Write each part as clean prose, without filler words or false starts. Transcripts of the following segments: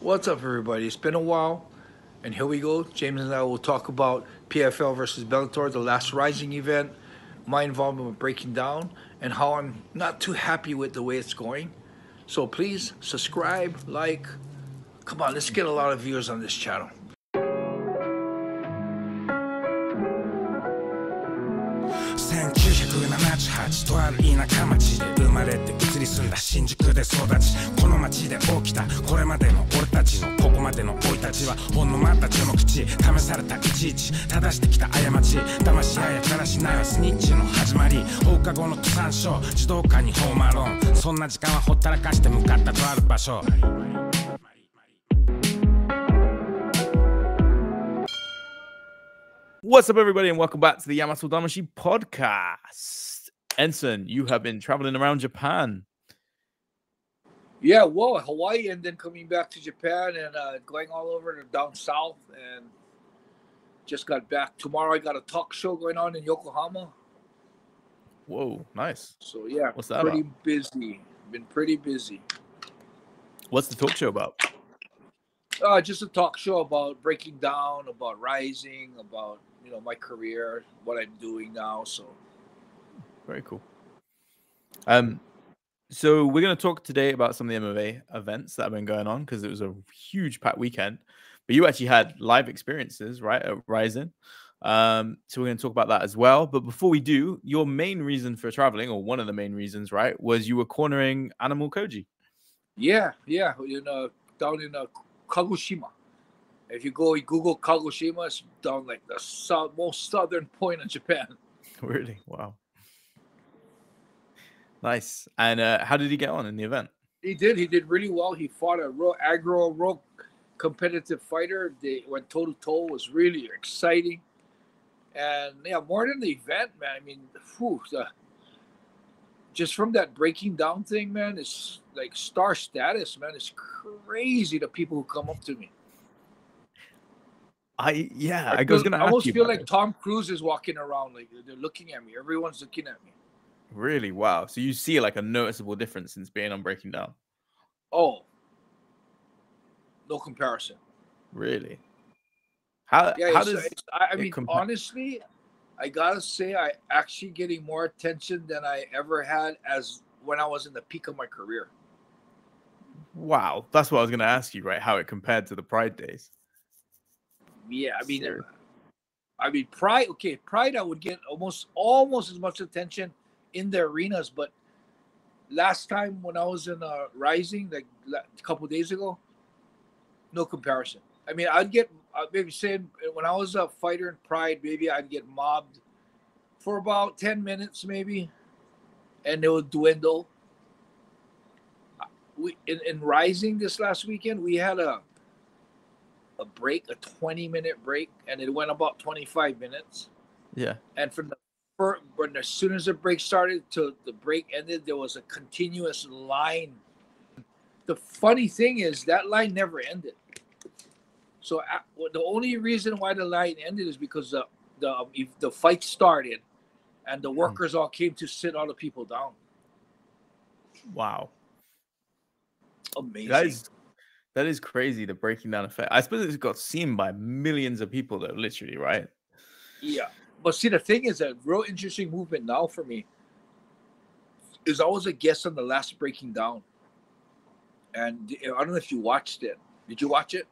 What's up, everybody? It's been a while, and here we go. James and I will talk about PFL versus Bellator, the last RIZIN event, my involvement with Breaking Down, and how I'm not too happy with the way it's going. So please subscribe, like. Come on, let's get a lot of viewers on this channel. 1978とある田舎町で生まれて移り住んだ新宿で育ちこの町で起きたこれまでの俺たちのここまでの生い立ちはほんのまた序の口試されたいちいち正してきた過ち騙し合いやからしないはスニッチの始まり放課後の登山所児童館にホームアローンそんな時間はほったらかして向かったとある場所What's up, everybody, and welcome back to the Yamatodamashii podcast. Enson, you have been traveling around Japan. Yeah, whoa, Hawaii, and then coming back to Japan and going all over to down south, and just got back. Tomorrow I got a talk show going on in Yokohama. Whoa, nice. So yeah, what's that pretty about? Busy. Been pretty busy. What's the talk show about? Just a talk show about breaking down, about rising, about my career, what I'm doing now. So very cool. So we're going to talk today about some of the MMA events that have been going on because it was a huge packed weekend. But you actually had live experiences, right, at RIZIN. So we're going to talk about that as well. But before we do, your main reason for traveling, or one of the main reasons, right, was you were cornering Animal Koji. Yeah, down in Kagoshima. If you Google Kagoshima, it's down like the most southern point of Japan. Really? Wow. Nice. And how did he get on in the event? He did really well. He fought a real aggro, real competitive fighter. They went toe-to-toe. It was really exciting. And yeah, more than the event, man, I mean, just from that breaking down thing, man, it's like star status, man. It's crazy the people who come up to me. I was gonna almost feel like Tom Cruise is walking around, like they're looking at me. Everyone's looking at me. Really? Wow. So you see like a noticeable difference since being on Breaking Down? Oh, no comparison. Really? How does I mean, honestly, I gotta say, I actually getting more attention than I ever had as when I was in the peak of my career. Wow, that's what I was gonna ask you, right? How it compared to the Pride days? Yeah, I mean, Pride. Okay, Pride. I would get almost as much attention in the arenas, but last time when I was in RIZIN, like a couple of days ago, no comparison. I mean, I'd get maybe saying when I was a fighter in Pride, maybe I'd get mobbed for about 10 minutes, maybe, and it would dwindle. In RIZIN this last weekend, we had a break, a 20-minute break, and it went about 25 minutes. Yeah. And when as soon as the break started to the break ended, there was a continuous line. The funny thing is that line never ended. So the only reason why the line ended is because the fight started, and the workers all came to sit all the people down. Wow. Amazing. That is crazy, the breaking down effect. I suppose it's got seen by millions of people, though, literally, right? Yeah. But see, the thing is, a real interesting movement now for me is I was a guest on the last Breaking Down. And I don't know if you watched it. Did you watch it?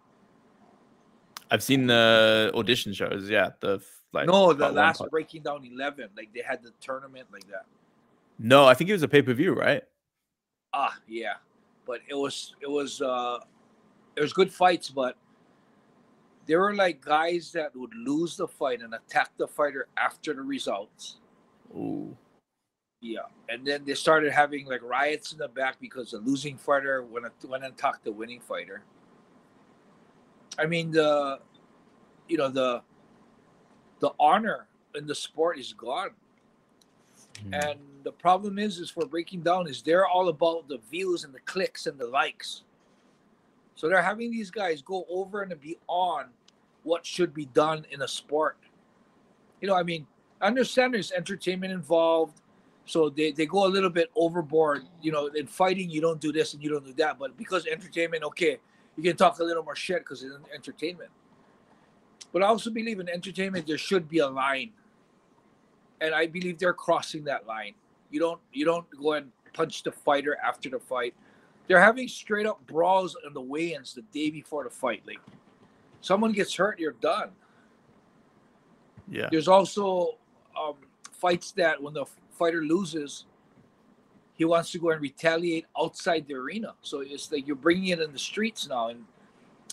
I've seen the audition shows, yeah. The last Breaking Down 11. Like, they had the tournament like that. No, I think it was a pay-per-view, right? Yeah. But it was good fights, but there were like guys that would lose the fight and attack the fighter after the results. Ooh. Yeah, and then they started having like riots in the back because the losing fighter went and attacked the winning fighter. I mean, the honor in the sport is gone. And the problem is for Breaking Down is they're all about the views and the clicks and the likes. So they're having these guys go over and beyond what should be done in a sport. I mean, I understand there's entertainment involved. So they go a little bit overboard. In fighting, you don't do this and you don't do that. But because entertainment, okay, you can talk a little more shit because it's entertainment. But I also believe in entertainment there should be a line, and I believe they're crossing that line. You don't go and punch the fighter after the fight. They're having straight up brawls on the weigh-ins the day before the fight. Like, someone gets hurt, you're done. Yeah. There's also fights that when the fighter loses, he wants to go and retaliate outside the arena. So it's like you're bringing it in the streets now, and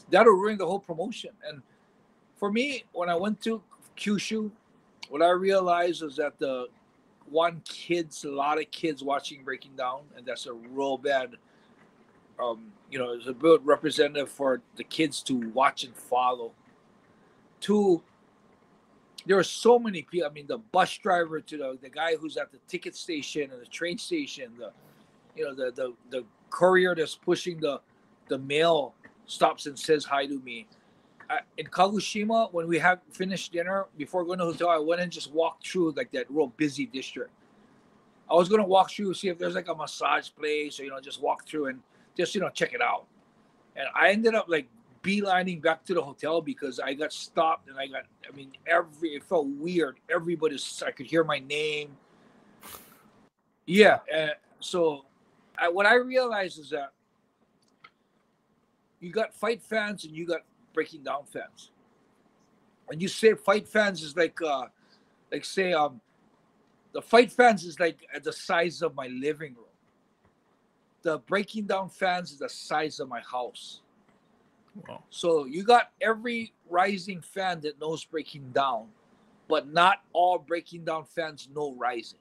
that'll ruin the whole promotion. And for me, when I went to Kyushu, what I realized is that a lot of kids watching Breaking Down, and that's a real bad, it's a good representative for the kids to watch and follow. Two, there are so many people. I mean, the bus driver to the guy who's at the ticket station and the train station, the courier that's pushing the mail stops and says hi to me. In Kagoshima, when we have finished dinner, before going to the hotel, I went and just walked through like that real busy district. I was going to walk through, see if there's like a massage place or, just walk through and just, check it out. And I ended up like beelining back to the hotel because I got stopped and it felt weird. I could hear my name. Yeah. So what I realized is that you got fight fans and you got Breaking Down fans. When you say fight fans is the fight fans is like at the size of my living room. The Breaking Down fans is the size of my house. Wow. So you got every rising fan that knows Breaking Down, but not all Breaking Down fans know Rising.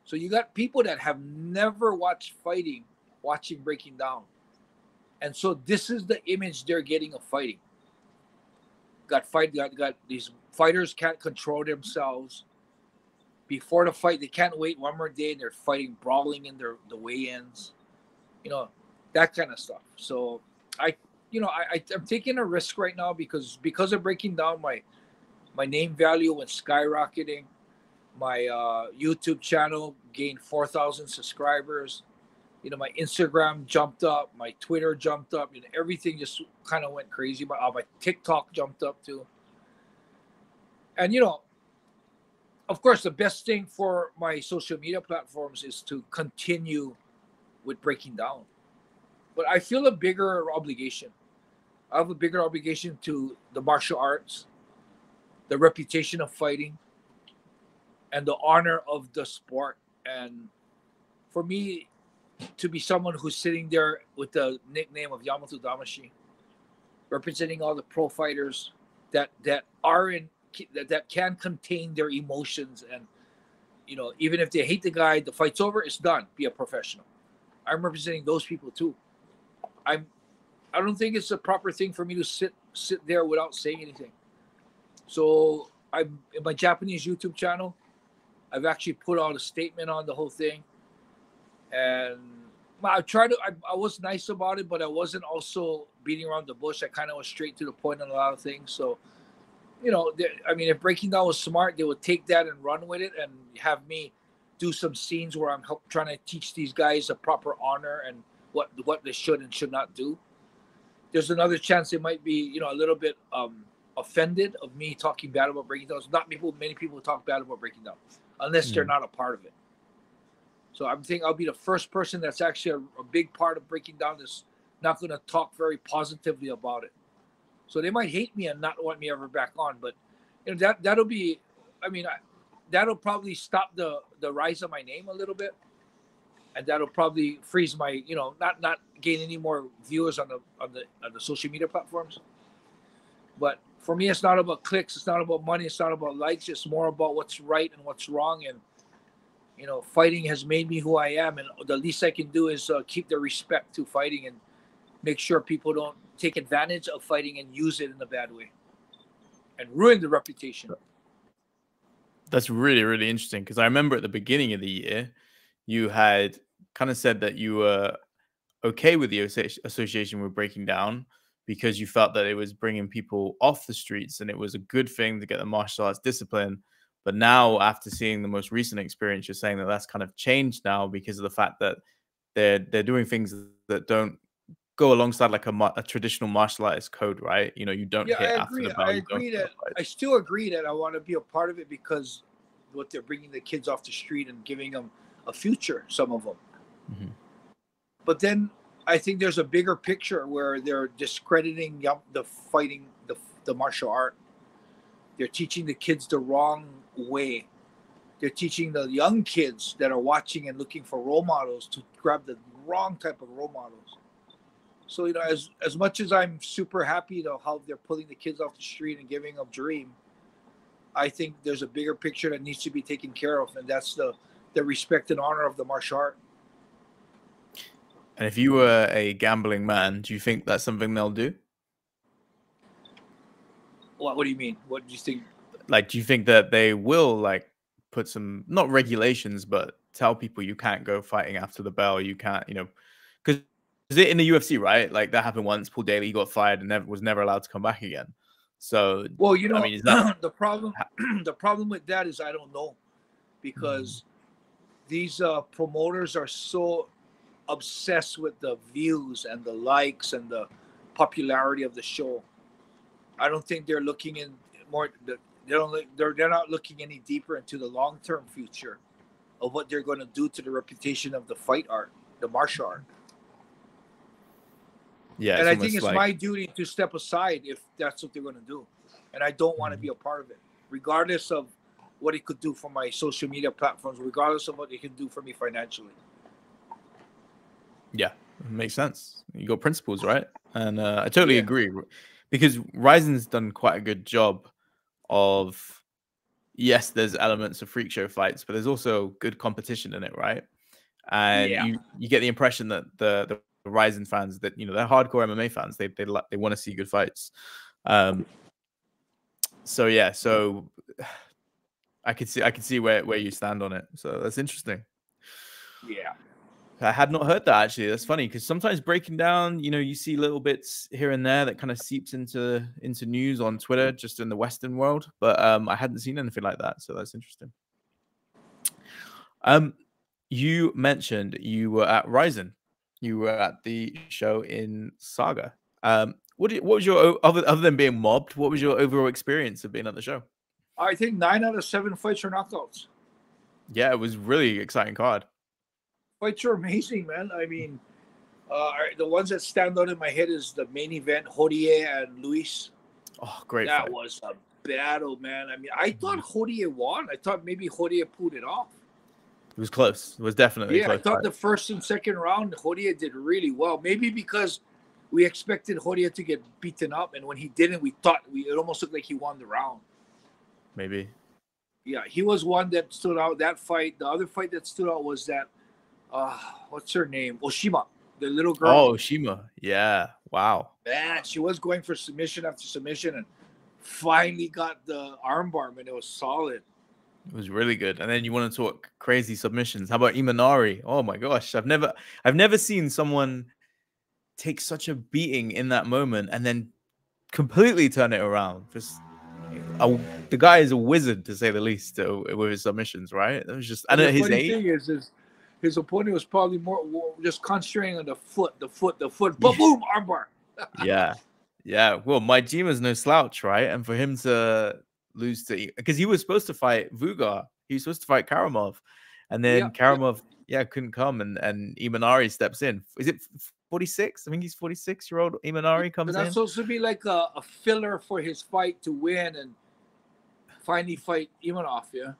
So you got people that have never watched fighting watching Breaking Down. And so this is the image they're getting of fighting. Got these fighters can't control themselves. Before the fight, they can't wait one more day and they're fighting, brawling in the weigh-ins. That kind of stuff. So I'm taking a risk right now because of Breaking Down, my name value went skyrocketing. My YouTube channel gained 4,000 subscribers. My Instagram jumped up, my Twitter jumped up, everything just kind of went crazy. My TikTok jumped up too. And of course, the best thing for my social media platforms is to continue with Breaking Down. But I feel a bigger obligation. I have a bigger obligation to the martial arts, the reputation of fighting, and the honor of the sport. And for me, to be someone who's sitting there with the nickname of Yamatodamashii, representing all the pro fighters that can contain their emotions, and even if they hate the guy, the fight's over, it's done. Be a professional. I'm representing those people too. I don't think it's a proper thing for me to sit there without saying anything. So in my Japanese YouTube channel, I've actually put out a statement on the whole thing. And I was nice about it, but I wasn't also beating around the bush. I kind of was straight to the point on a lot of things. So, if Breaking Down was smart, they would take that and run with it and have me do some scenes where I'm trying to teach these guys a proper honor and what they should and should not do. There's another chance they might be, a little bit offended of me talking bad about Breaking Down. Many people talk bad about Breaking Down unless they're not a part of it. So I'm thinking I'll be the first person that's actually a big part of Breaking Down that's not going to talk very positively about it. So they might hate me and not want me ever back on. But that'll be, that'll probably stop the rise of my name a little bit, and that'll probably freeze my, not gain any more viewers on the social media platforms. But for me, it's not about clicks, it's not about money, it's not about likes. It's more about what's right and what's wrong. And fighting has made me who I am, and the least I can do is keep the respect to fighting and make sure people don't take advantage of fighting and use it in a bad way and ruin the reputation. That's really, really interesting, because I remember at the beginning of the year, you had kind of said that you were okay with the association with Breaking Down because you felt that it was bringing people off the streets and it was a good thing to get the martial arts discipline. But now, after seeing the most recent experience, you're saying that that's kind of changed now because of the fact that they're doing things that don't go alongside like a traditional martial artist code, right? You know, you don't hit I after agree. the bell. I agree that I still agree that I want to be a part of it because what they're bringing the kids off the street and giving them a future, some of them. Mm-hmm. But then I think there's a bigger picture where they're discrediting the fighting, the martial art. They're teaching the kids the wrong way. They're teaching the young kids that are watching and looking for role models to grab the wrong type of role models. So, you know, as much as I'm super happy to how they're pulling the kids off the street and giving them a dream, I think there's a bigger picture that needs to be taken care of, and that's the respect and honor of the martial art. And if you were a gambling man, do you think that's something they'll do? What do you mean? What do you think? Like, do you think that they will like put some, not regulations, but tell people you can't go fighting after the bell? You can't, you know, because in the UFC, right? Like that happened once. Paul Daly got fired and was never allowed to come back again. So, well, you know, I mean, is that the problem? The problem with that is I don't know, because these promoters are so obsessed with the views and the likes and the popularity of the show. I don't think they're looking in more. They're not looking any deeper into the long-term future of what they're going to do to the reputation of the fight art, the martial art. Yeah, and I think it's like my duty to step aside if that's what they're going to do, and I don't want to be a part of it, regardless of what it could do for my social media platforms, regardless of what it can do for me financially. Yeah, makes sense. You got principles, right? And I totally agree, because RIZIN's done quite a good job of, yes, there's elements of freak show fights, but there's also good competition in it, right? And you get the impression that the RIZIN fans, that, you know, they're hardcore MMA fans. They want to see good fights. So yeah, so I could see where you stand on it. So that's interesting. Yeah. I had not heard that, actually. That's funny, because sometimes breaking down, you know, you see little bits here and there that kind of seeps into news on Twitter, just in the Western world. But I hadn't seen anything like that, so that's interesting. You mentioned you were at RIZIN. You were at the show in Saga. What was your, other than being mobbed, what was your overall experience of being at the show? I think 9 out of 7 fights are knockouts. Yeah, it was really exciting card. Fights are amazing, man. I mean, the ones that stand out in my head is the main event, Rodriguez and Luis. Oh, great That fight. was a battle, man. I mean, I thought Rodriguez won. I thought maybe Rodriguez pulled it off. It was close. It was definitely close. I thought the first and second round, Rodriguez did really well. Maybe because we expected Rodriguez to get beaten up, and when he didn't, we thought it almost looked like he won the round. Maybe. Yeah, he was one that stood out. That fight. The other fight that stood out was that, what's her name? Oshima, the little girl. Oh, Oshima. Yeah. Wow. Man, she was going for submission after submission and finally got the armbar, and it was solid. It was really good. And then you want to talk crazy submissions. How about Imanari? Oh my gosh. I've never seen someone take such a beating in that moment and then completely turn it around. Just the guy is a wizard, to say the least, with his submissions, right? It was just, I know his age. The thing is his opponent was probably more just concentrating on the foot, boom, armbar. Yeah. Well, Maijima's no slouch, right? And for him to lose to, because he was supposed to fight Vugar, he was supposed to fight Karamov, and then Karamov couldn't come, and Imanari steps in. Is it 46? I think he's 46-year-old Imanari comes in. That's supposed to be like a filler for his fight to win and finally fight Imanov.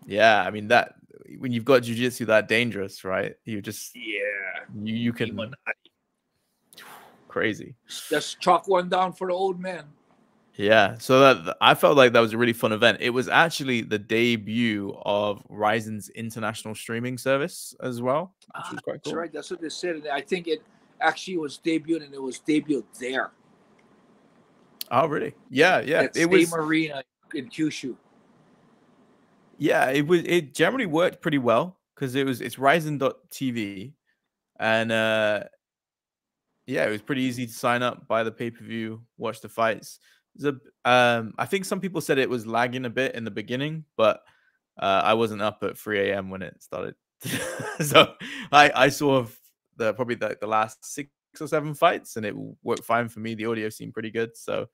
Yeah, I mean, that when you've got jiu-jitsu that dangerous, right? You just you can Imanari. Crazy. Let's chalk one down for the old man. Yeah, so that I felt like that was a really fun event. It was actually the debut of RIZIN's international streaming service as well, which was quite cool. That's right. That's what they said. And I think it actually was debuted, and it was debuted there. Oh, really? Yeah. It was arena in Kyushu. Yeah, it generally worked pretty well because it's RIZIN.tv, and it was pretty easy to sign up, buy the pay-per-view, watch the fights. I think some people said it was lagging a bit in the beginning, but I wasn't up at 3 a.m. when it started. So I saw probably the last 60 or 7 fights, and it worked fine for me. The audio seemed pretty good. So,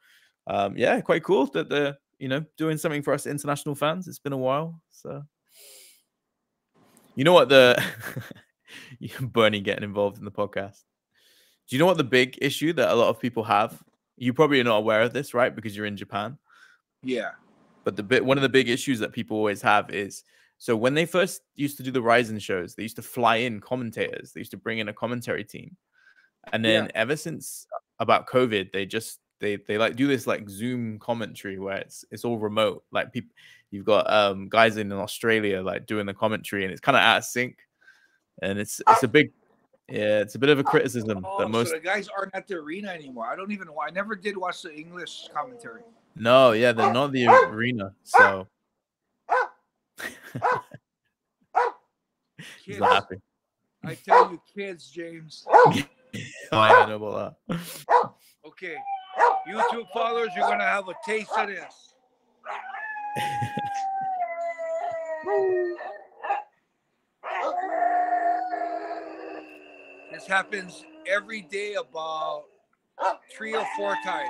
yeah, quite cool that they're, doing something for us international fans. It's been a while. So, you know what Bernie getting involved in the podcast. Do you know what the big issue that a lot of people have? You probably are not aware of this, right? Because you're in Japan. Yeah. But one of the big issues that people always have is, so when they first used to do the RIZIN shows, they used to fly in commentators. They used to bring in a commentary team. And then ever since about COVID, they like do this like Zoom commentary where it's all remote. Like you've got guys in Australia like doing the commentary, and it's kind of out of sync. And it's a big, it's a bit of a criticism that most so the guys aren't at the arena anymore. I never did watch the English commentary. No, yeah, they're not the arena. So he's not happy. I tell you, kids, James. Oh, yeah, I know about that. Okay, YouTube followers, you're gonna have a taste of this. This happens every day about 3 or 4 times.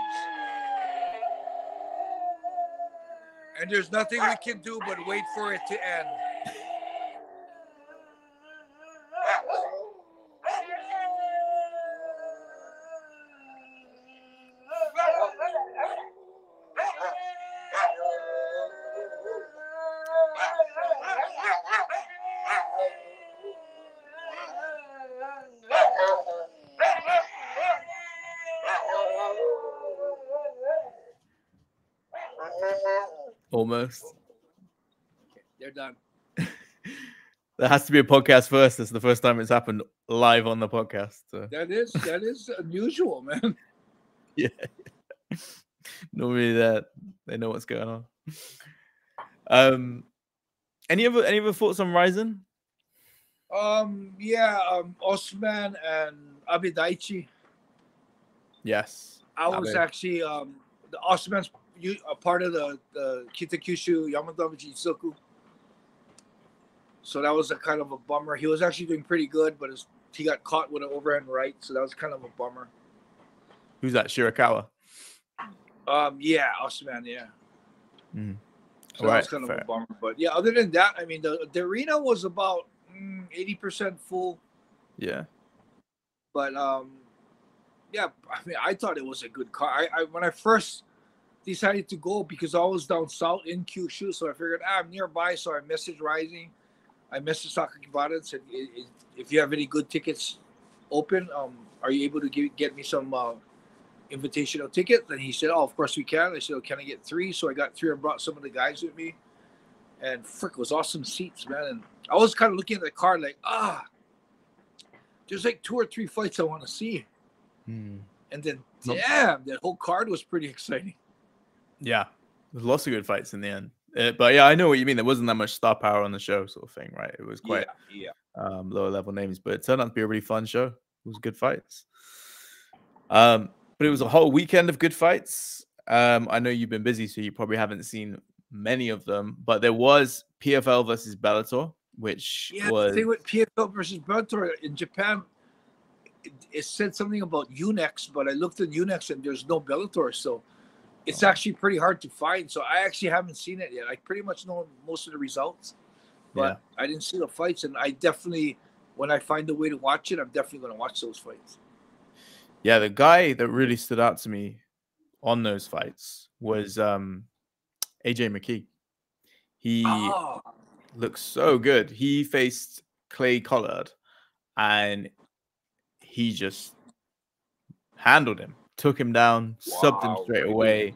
And there's nothing we can do but wait for it to end. Almost. Okay, they're done. There has to be a podcast first. It's the first time it's happened live on the podcast. So. That is unusual, man. Yeah. Normally they know what's going on. Any other thoughts on RIZIN? Osman and Abidaichi. Yes. I was actually the Osman's a part of the Kitakyushu Yamatodamashii Soku. So that was a kind of a bummer. He was actually doing pretty good, but he got caught with an overhand right, so that was kind of a bummer. Who's that? Shirakawa? Osman, yeah. Mm. So that was kind of a bummer. But yeah, other than that, I mean, the arena was about 80% full. Yeah. But yeah, I mean, I thought it was a good car. I when I first decided to go, because I was down south in Kyushu, so I figured I'm nearby, so I messaged Rising. I messaged Sakakibara and said, if you have any good tickets open, are you able to get me some invitational tickets? And he said, oh, of course we can. I said, oh, can I get 3? So I got 3 and brought some of the guys with me. And frick, it was awesome seats, man. And I was kind of looking at the card like, there's like 2 or 3 fights I want to see. And then, damn, that whole card was pretty exciting. Yeah, there's lots of good fights in the end. But yeah, I know what you mean. There wasn't that much star power on the show, sort of thing, right? It was quite lower level names, but it turned out to be a really fun show. It was good fights. But it was a whole weekend of good fights. I know you've been busy, so you probably haven't seen many of them. But there was PFL versus Bellator, which was... the thing with PFL versus Bellator in Japan, it said something about Unex, but I looked at Unex and there's no Bellator, so it's actually pretty hard to find. So I actually haven't seen it yet. I pretty much know most of the results, but I didn't see the fights. And I definitely, when I find a way to watch it, I'm definitely going to watch those fights. Yeah, the guy that really stood out to me on those fights was AJ McKee. He looks so good. He faced Clay Collard, and he just handled him. Took him down, subbed him straight away.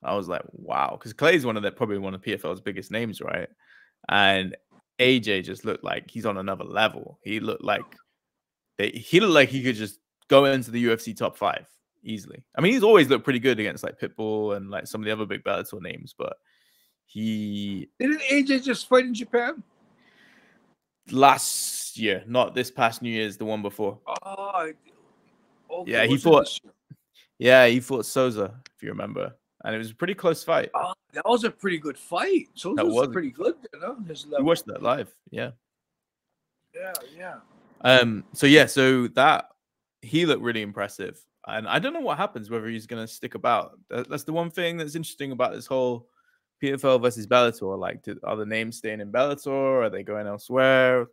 I was like, wow, because Clay's probably one of PFL's biggest names, right? And AJ just looked like he's on another level. He looked like he could just go into the UFC top 5 easily. I mean, he's always looked pretty good against like Pitbull and like some of the other big Bellator names, but didn't AJ just fight in Japan last year? Not this past New Year's, the one before. Okay, yeah, he fought. Yeah, he fought Souza, if you remember, and it was a pretty close fight. That was a pretty good fight. Souza was pretty good, you know. We watched that live. Yeah. Yeah. So that he looked really impressive. And I don't know what happens, whether he's going to stick about. That's the one thing that's interesting about this whole PFL versus Bellator. Like, are the names staying in Bellator? Are they going elsewhere?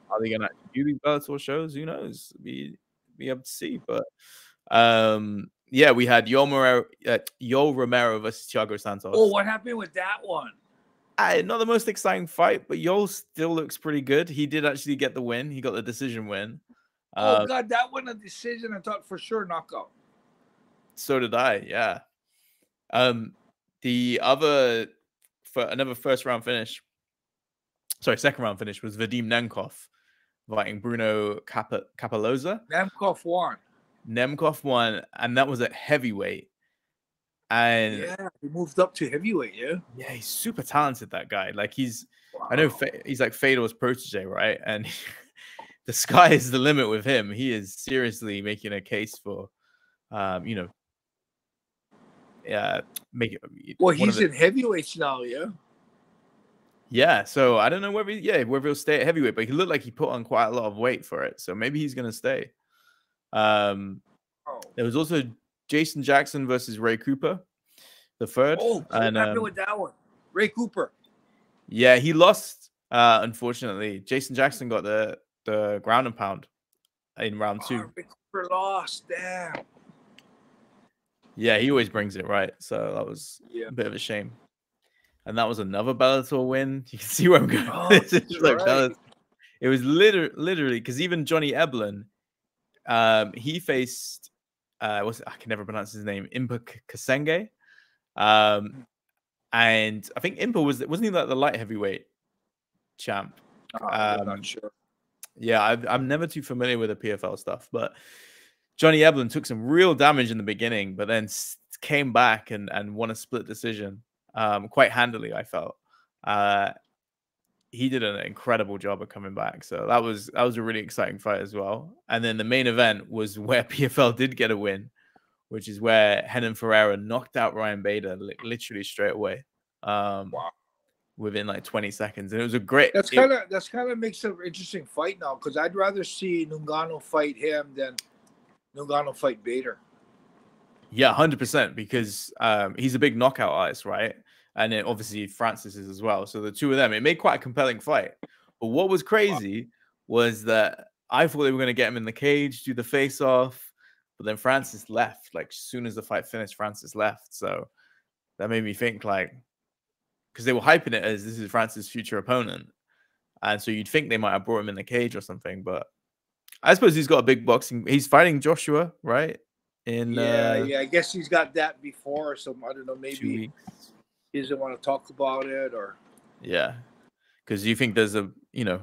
Are they going to do these Bellator shows? Who knows? Be able to see. But yeah, we had Yoel Romero versus Thiago Santos. Oh, what happened with that one? Not the most exciting fight, but Yoel still looks pretty good. He did actually get the win. He got the decision win. Oh God, that one a decision. I thought for sure knockout. So did I. Yeah. The other for another second round finish was Vadim Nemkov fighting Bruno Capoloza. Nemkov won, and that was at heavyweight. And yeah, he moved up to heavyweight. Yeah, he's super talented. That guy, like I know he's like Fedor's protege, right? And the sky is the limit with him. He is seriously making a case for, well, he's in heavyweights now, yeah. Yeah, so I don't know whether he'll stay at heavyweight, but he looked like he put on quite a lot of weight for it, so maybe he's gonna stay. There was also Jason Jackson versus Ray Cooper, the third. Oh, what happened with that one? Ray Cooper. Yeah, he lost. Unfortunately, Jason Jackson got the ground and pound in round 2. Ray Cooper lost. Damn. Yeah, he always brings it, right? So that was a bit of a shame. And that was another Bellator win. You can see where I'm going. Oh, like it was literally because even Johnny Eblin, he faced I can never pronounce his name, Impa Kasenge. And I think Impa wasn't he like the light heavyweight champ? I'm not sure. Yeah, I'm never too familiar with the PFL stuff, but Johnny Eblin took some real damage in the beginning, but then came back and won a split decision quite handily, I felt. He did an incredible job of coming back. So that was a really exciting fight as well. And then the main event was where PFL did get a win, which is where Renan Ferreira knocked out Ryan Bader literally straight away. Wow. Within like 20 seconds. And it was a great... That's kind of makes an interesting fight now, because I'd rather see Ngannou fight him than Ngannou fight Bader. Yeah, 100%, because he's a big knockout artist, right? And then obviously Francis is as well. So the two of them, it made quite a compelling fight. But what was crazy was that I thought they were going to get him in the cage, do the face-off, but then Francis left. Like, as soon as the fight finished, Francis left. So that made me think, like, because they were hyping it as this is Francis' future opponent. And so you'd think they might have brought him in the cage or something. But I suppose he's got a big boxing... He's fighting Joshua, right? I guess he's got that before. So I don't know, maybe he doesn't want to talk about it, or... Yeah. Because you think there's a... if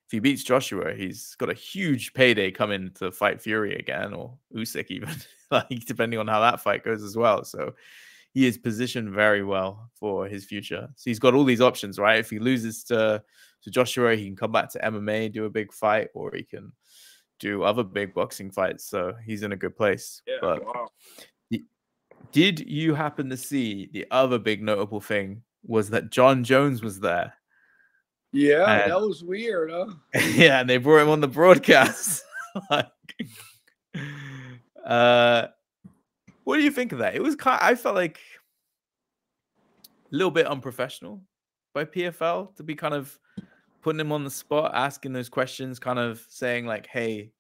he beats Joshua, he's got a huge payday coming to fight Fury again, or Usyk even. Like, depending on how that fight goes as well. So... he is positioned very well for his future. So he's got all these options, right? If he loses to Joshua, he can come back to MMA, do a big fight, or he can do other big boxing fights. So he's in a good place. Yeah, but wow. Did you happen to see the other big notable thing was that Jon Jones was there? Yeah, that was weird, huh? Yeah, and they brought him on the broadcast. What do you think of that? It was I felt like a little bit unprofessional by PFL to be kind of putting him on the spot, asking those questions, kind of saying like, hey,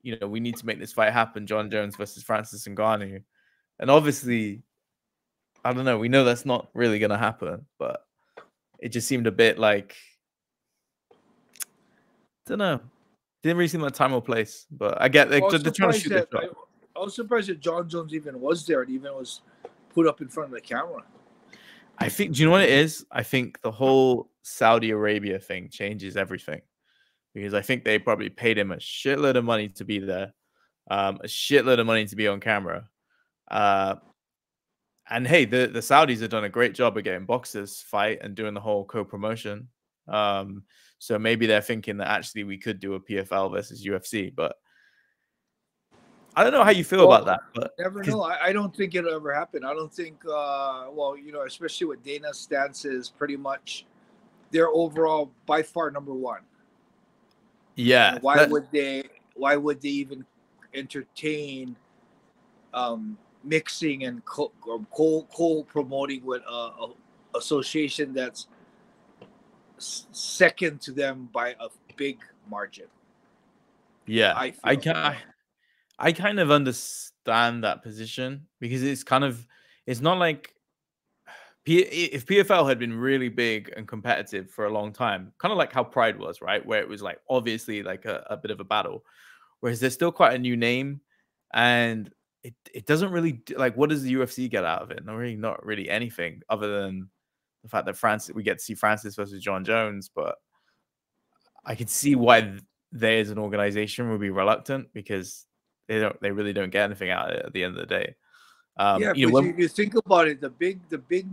we need to make this fight happen, Jon Jones versus Francis Ngannou. And obviously, I don't know, we know that's not really going to happen, but it just seemed a bit like, I don't know. Didn't really seem like time or place, but I get they're trying to shoot the shot. I was surprised that Jon Jones even was there and even was put up in front of the camera. I think, do you know what it is? I think the whole Saudi Arabia thing changes everything, because I think they probably paid him a shitload of money to be there, a shitload of money to be on camera. And hey, the Saudis have done a great job of getting boxers fight and doing the whole co-promotion. So maybe they're thinking that actually we could do a PFL versus UFC, but I don't know how you feel about that. But never know. I don't think it'll ever happen. I don't think, especially with Dana's stance is pretty much they're overall by far number one. Yeah. Why would why would they even entertain mixing and co-promoting with a association that's second to them by a big margin? Yeah, I I kind of understand that position, because it's kind of, it's not like if PFL had been really big and competitive for a long time, kind of like how Pride was, right? Where it was like obviously like a bit of a battle, whereas there's still quite a new name, and it doesn't really like, what does the UFC get out of it? Not really anything other than the fact that we get to see Francis versus Jon Jones. But I could see why they as an organization would be reluctant, because they really don't get anything out of it at the end of the day. Yeah, you know, but you think about it, the big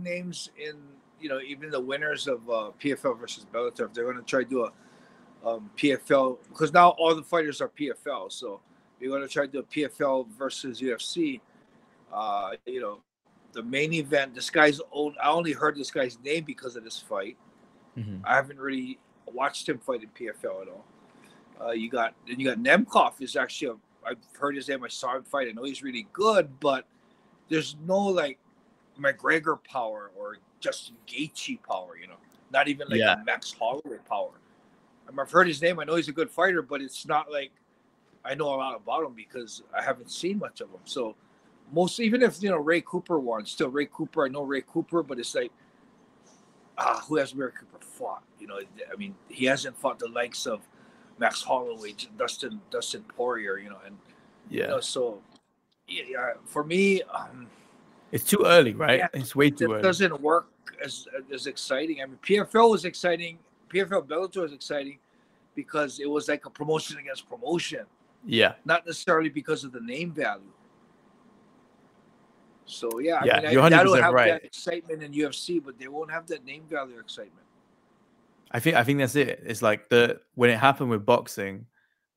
names in, you know, even the winners of PFL versus Bellator, if they're going to try to do a PFL, because now all the fighters are PFL, so you're going to try to do a PFL versus UFC. You know, the main event, this guy's old. I only heard this guy's name because of this fight. I haven't really watched him fight in PFL at all. You got Nemkov is actually I've heard his name. I saw him fight. I know he's really good, but there's no like McGregor power or Justin Gaethje power. You know, not even like a Max Holloway power. I've heard his name. I know he's a good fighter, but it's not like I know a lot about him because I haven't seen much of him. So even if, you know, Ray Cooper won, still Ray Cooper. I know Ray Cooper, but it's like, who has Ray Cooper fought? You know, I mean, he hasn't fought the likes of Max Holloway, Dustin Poirier, you know, and you know, so yeah, for me, it's too early, right? It's way too early. It doesn't work as exciting. I mean, PFL was exciting. PFL Bellator was exciting because it was like a promotion against promotion. Yeah. Not necessarily because of the name value. So yeah, I mean, you're 100% that'll have right. that excitement in UFC, but they won't have that name value excitement. I think that's it. It's like when it happened with boxing,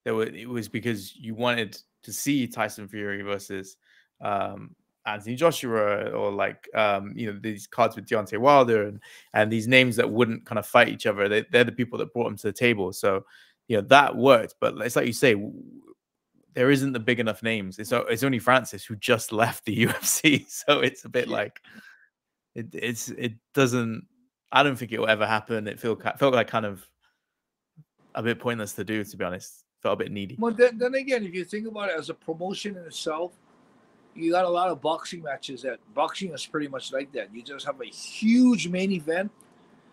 it was because you wanted to see Tyson Fury versus Anthony Joshua, or like you know, these cards with Deontay Wilder and these names that wouldn't kind of fight each other. They're the people that brought them to the table. So you know, that worked. But it's like you say, there isn't the big enough names. It's only Francis who just left the UFC. So it's a bit like it doesn't. I don't think it will ever happen. It felt like kind of a bit pointless to do, to be honest. Felt a bit needy. Well, then again, if you think about it as a promotion in itself, you got a lot of boxing matches. That boxing is pretty much like that. You just have a huge main event,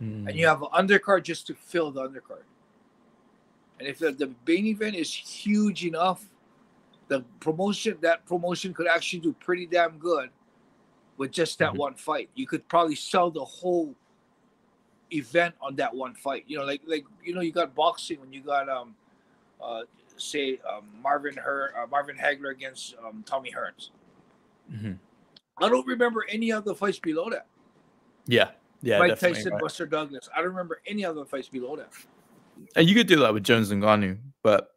and you have an undercard just to fill the undercard. And if the main event is huge enough, that promotion could actually do pretty damn good with just that one fight. You could probably sell the whole event on that one fight. You know, like you know, you got boxing when you got Marvin Hagler against Tommy Hearns. I don't remember any other fights below that. Yeah, Mike Tyson, right. Buster Douglas. I don't remember any other fights below that. And you could do that with Jones and Ngannou, but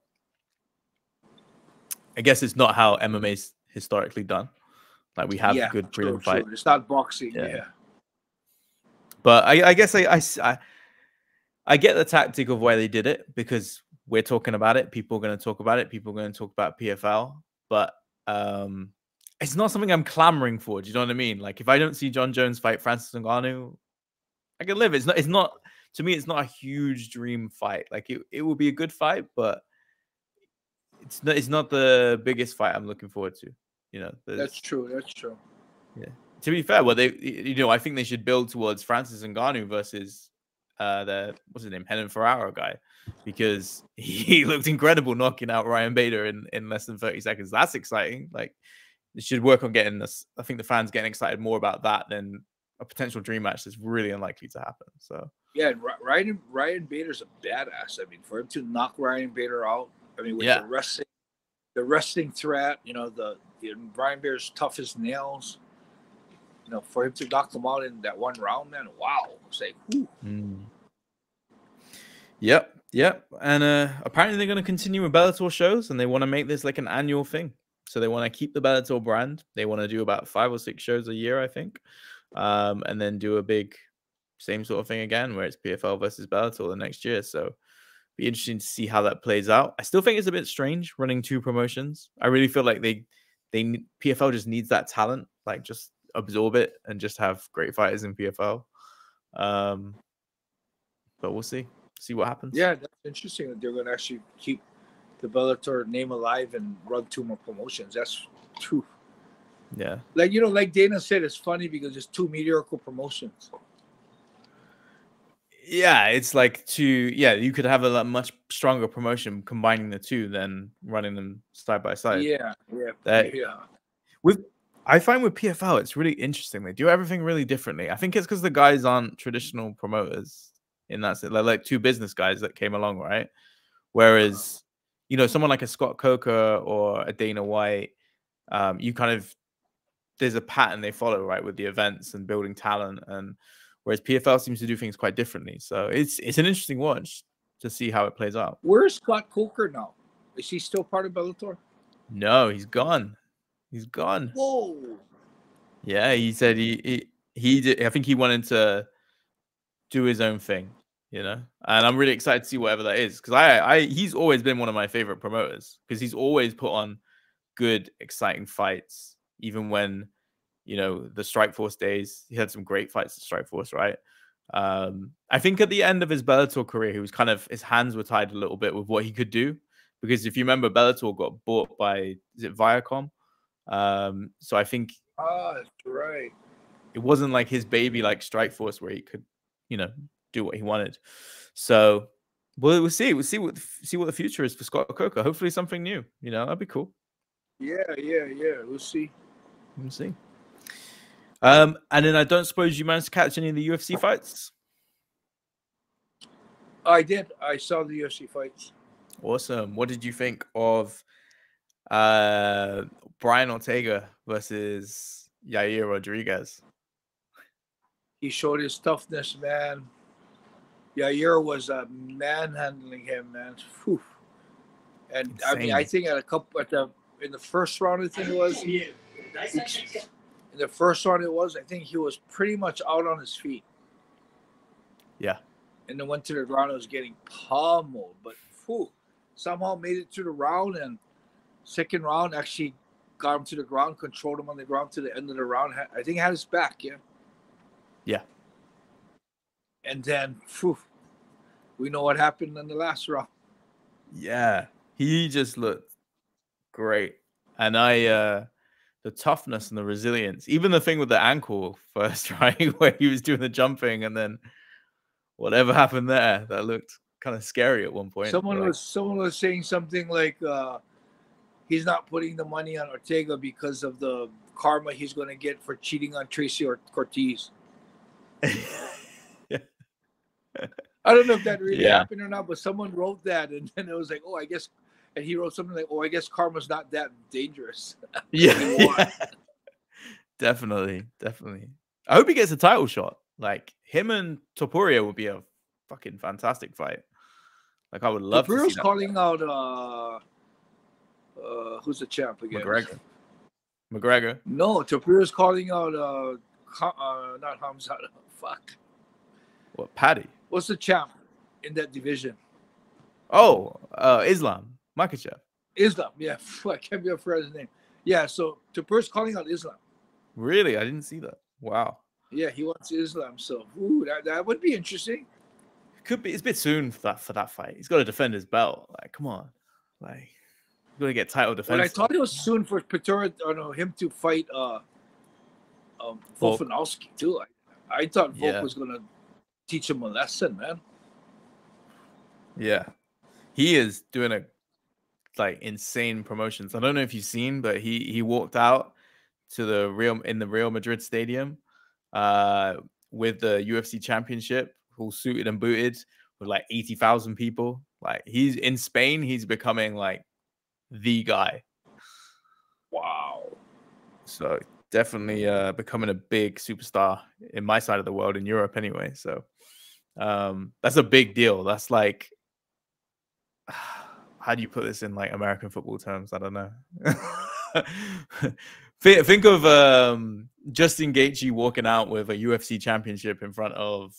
I guess it's not how MMA's historically done. Like, we have good freedom fight. It's not boxing. Yeah. But I guess I get the tactic of why they did it, because we're talking about it. People are going to talk about it. People are going to talk about PFL. But it's not something I'm clamoring for. Do you know what I mean? Like, if I don't see Jon Jones fight Francis Ngannou, I can live. It's not to me, it's not a huge dream fight. Like, it will be a good fight, but it's not the biggest fight I'm looking forward to. You know, that's true. Yeah. To be fair, well, I think they should build towards Francis Ngannou versus what's his name, Henan Ferraro guy, because he looked incredible knocking out Ryan Bader in less than 30 seconds. That's exciting. Like, they should work on getting this. I think the fans getting excited more about that than a potential dream match that's really unlikely to happen. So yeah, Ryan Bader's a badass. I mean, for him to knock Ryan Bader out, I mean, with the wrestling threat, you know, the Ryan Bader's tough as nails. You know, for him to knock them out in that one round, man, wow. It's like, whew. Yep. And apparently they're going to continue with Bellator shows, and they want to make this like an annual thing. So they want to keep the Bellator brand. They want to do about 5 or 6 shows a year, I think. And then do a big same sort of thing again, where it's PFL versus Bellator the next year. So Be interesting to see how that plays out. I still think it's a bit strange running 2 promotions. I really feel like PFL just needs that talent, like just absorb it and just have great fighters in PFL. But we'll see what happens. Yeah, that's interesting that they're going to actually keep the Bellator name alive and run 2 more promotions. That's true. Yeah. Like, you know, like Dana said, it's funny because it's 2 mediocre promotions. Yeah, it's like you could have a much stronger promotion combining the 2 than running them side by side. Yeah. I find with PFL, it's really interesting. They do everything really differently. I think it's because the guys aren't traditional promoters in that sense. They're like 2 business guys that came along, right? Whereas, you know, someone like a Scott Coker or a Dana White, you kind of, there's a pattern they follow, right, with the events and building talent. And whereas PFL seems to do things quite differently. So it's an interesting watch to see how it plays out. Where's Scott Coker now? Is he still part of Bellator? No, he's gone. He's gone. Whoa. Yeah, he said he did. I think he wanted to do his own thing, you know. And I'm really excited to see whatever that is, because he's always been one of my favorite promoters, because he's always put on good, exciting fights, even when, you know, the Strikeforce days. He had some great fights at Strikeforce, right? I think at the end of his Bellator career, he was kind of, his hands were tied a little bit with what he could do, because if you remember, Bellator got bought by, is it Viacom? So I think that's right. It wasn't like his baby like Strikeforce where he could, you know, do what he wanted. So we'll see. We'll see what the future is for Scott Coker. Hopefully something new. You know, that'd be cool. Yeah. We'll see. We'll see. And then I don't suppose you managed to catch any of the UFC fights? I did. I saw the UFC fights. Awesome. What did you think of Brian Ortega versus Yair Rodriguez? He showed his toughness, man. Yair was manhandling him, man. Whew. And insane. I mean, I think in the first round, I think it was. In the first round, I think he was pretty much out on his feet. Yeah. And then went to the ground and was getting pummeled, but somehow made it through the round, and second round actually got him to the ground, controlled him on the ground to the end of the round. I think had his back, yeah. Yeah. And then, we know what happened in the last round. Yeah. He just looked great. And the toughness and the resilience, even the thing with the ankle first, right? Where he was doing the jumping and then whatever happened there, that looked kind of scary at one point. Someone was saying something like he's not putting the money on Ortega because of the karma he's going to get for cheating on Tracy Cortez. Yeah. I don't know if that really happened or not, but someone wrote that, and then it was like, I guess, and he wrote something like, I guess karma's not that dangerous. Yeah. Definitely. I hope he gets a title shot. Like, him and Topuria would be a fucking fantastic fight. Like, I would love to see that. Calling out who's the champ again? McGregor. No, Topuria's calling out not Hamza. Fuck. What, Paddy? What's the champ in that division? Oh, Islam. Makhachev. Islam, yeah. I can't be up for his name. Yeah, so Topuria's calling out Islam. Really? I didn't see that. Wow. Yeah, he wants Islam. So that would be interesting. Could be. It's a bit soon for that fight. He's got to defend his belt. Like, come on. Like, he's got to get title defense. But I thought it was soon for him to fight Volkanovski too. I thought Volk was gonna teach him a lesson, man. Yeah, he is doing insane promotions. I don't know if you've seen, but he walked out to the Real Madrid stadium with the UFC championship, all suited and booted, with like 80,000 people. Like, he's in Spain, he's becoming like the guy. Wow. So definitely becoming a big superstar in my side of the world, in Europe anyway. So that's a big deal. That's like, how do you put this in like American football terms? I don't know. Think of Justin Gaethje walking out with a UFC championship in front of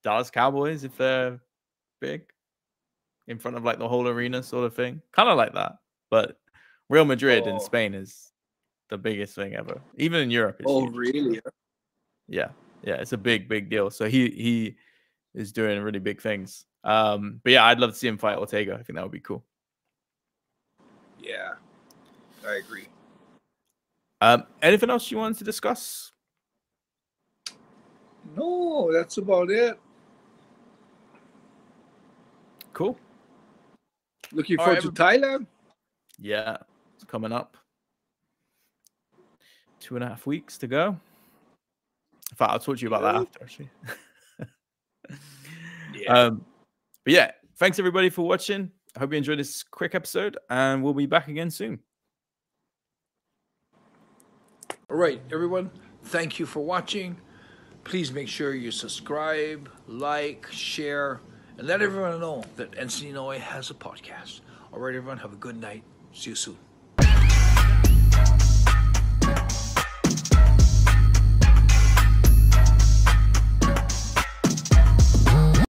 Dallas Cowboys, if they're big. in front of like the whole arena sort of thing. Kind of like that. But Real Madrid in Spain is the biggest thing ever. Even in Europe. It's huge. Really? Yeah. Yeah, it's a big deal. So he is doing really big things. But yeah, I'd love to see him fight Ortega. I think that would be cool. Yeah, I agree. Anything else you wanted to discuss? No, that's about it. Cool. Looking forward to Thailand. Yeah, it's coming up. 2.5 weeks to go. In fact, I'll talk to you about that after, actually. Yeah. But yeah, thanks everybody for watching. I hope you enjoyed this quick episode, and we'll be back again soon. All right, everyone. Thank you for watching. Please make sure you subscribe, like, share, and let everyone know that Enson Inoue has a podcast. All right, everyone. Have a good night. See you soon.